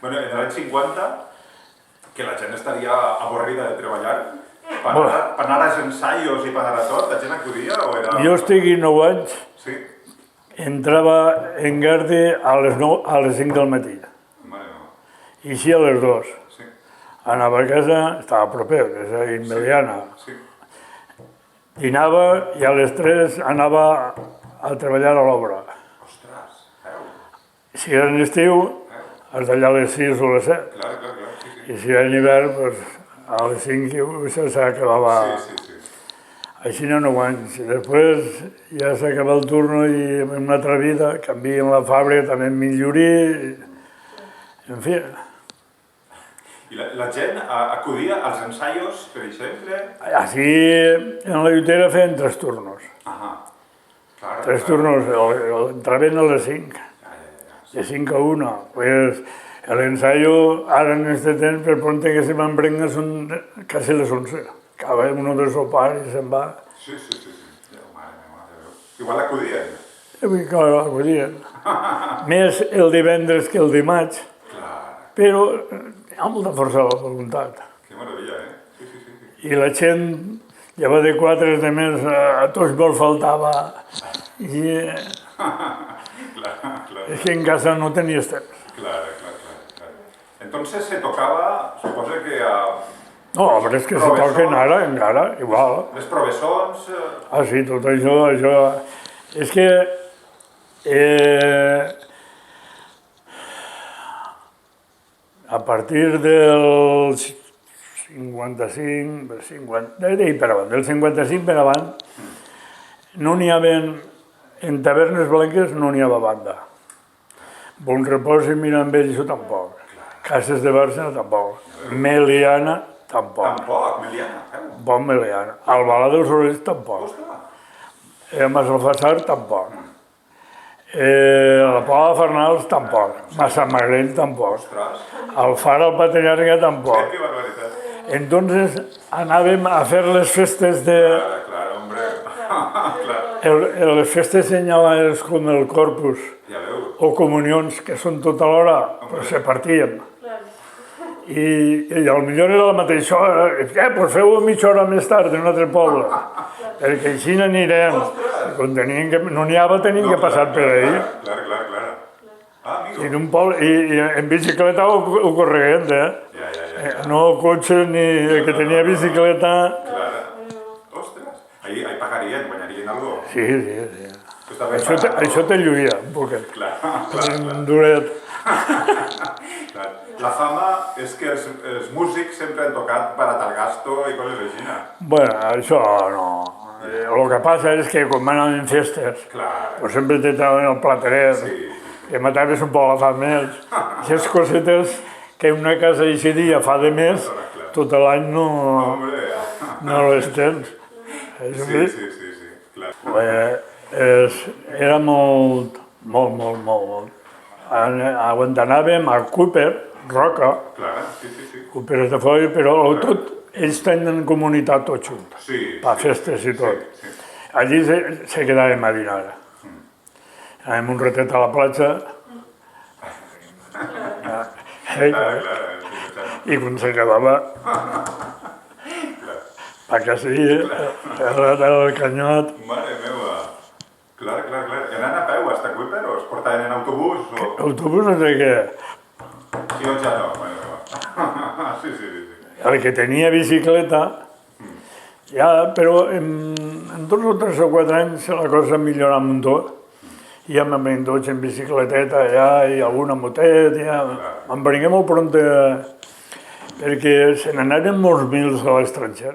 Bueno, en l'any 50, que la gent estaria avorrida de treballar, per anar als ensaios i per anar a tot, la gent acudia o era... Jo estic 9 anys, Sí? entrava en Garde a les 5 del matí, Mare meva. i així a les 2. Sí, Anava a casa, estava proper, és a dir, Meliana. sí. Dinava i a les 3 anava a treballar a l'obra. Ostres, veu? Si era en estiu, has d'allà a les 6 o les 7. Clar, clar, clar, sí, sí. I si era en hivern, doncs, a les 5 s'acabava. Sí, sí, sí. Així 9 anys. I després ja s'acaba el turno i en una altra vida, canviem la fàbrica, també millorí. En fi, I la gent acudia als ensaios, per exemple? així en la llutera feien 3 turnos. Ahà. Clar, 3 clar. turnos, entraven a les 5. De 5 a 1. Pues l'ensayo, ara en este temps, per ponte que se m'embrenga, són quasi les 11. Acaba uno de sopar i se'n va. Sí, sí, sí. Déu, mare meva. Igual acudien. I clar, acudien. Més el divendres que el dimarts, Clar, però amb molta força de la voluntat. que meravella, Sí, sí, sí. I la gent, lleva de 4 de més, a tots me'ls faltava. I Clar, clar. és que en casa no tenies temps. Claro, claro, claro. Entonces se tocaba, suposo que a No, però és que se toquen ara, encara, igual. les professors... Ah, sí, tot això... És que... A partir del 55... del 55 per avant, no n'hi havia... En tavernes blanques no n'hi havia banda. Bon repòs i Mirambell, això tampoc. Cases de Bàrcena, tampoc. Meliana, tampoc. Tampoc, Meliana, Bon Meliana. Albalà dels Orells, tampoc. Massalfassar, tampoc. La Pala de Farnals, tampoc. Massamagrell, tampoc. Ostres, Alfara, al Patallarga, tampoc. qué barbaridad. Entonces anàvem a fer les festes de... Claro, claro, hombre. Claro, Les festes senyalades com el Corpus ja veus. o comunions, que són tota l'hora, pues se partíem. I potser era la mateixa hora, doncs feu-ho mitja hora més tard en un altre poble, perquè així n'anirem. I quan no n'hi havia, teníem que passar per ahí. Claro, claro, claro. Ah, amigo. I en un poble, i en bicicleta o corrent, Ya. No cotxe ni el que tenia bicicleta. Claro. Ostras, ahí pagarían, guanyarían algo. Sí. Està ben pagat, Això te lluïa un poquet. Clar. Un duret. Clar. La fama és que els músics sempre han tocat Baratalgasto i coses així, no? Bueno, això no. El que passa és que quan van anar en festes, Clar. pues sempre te trauen el plateret, que mataves un poc la fam més. Aquestes cosetes que una casa així dia fa de més, tot l'any no les tens. Sí, clar. Era molt. Quan anàvem a Cooper, Roca, Clar, sí. Cooper és de fora, però tot, ells tenen comunitat tots junts, Sí. per festes i tot. Allí se quedàvem a dinar. Anàvem un ratet a la platja, i quan s'acabava, perquè sí, el canyot. Mare meva. Clar. I anant a peu hasta Cuiper o es portaven en autobús o... Autobús no sé què. Sí o ja no? Bueno, sí. El que tenia bicicleta, ja, però en 2 o 3 o 4 anys la cosa millorava un tot. I ja me'n venien tots en bicicleteta allà i alguna motet, ja. Me'n venia molt pront perquè se n'anaven molts mils a l'estranger.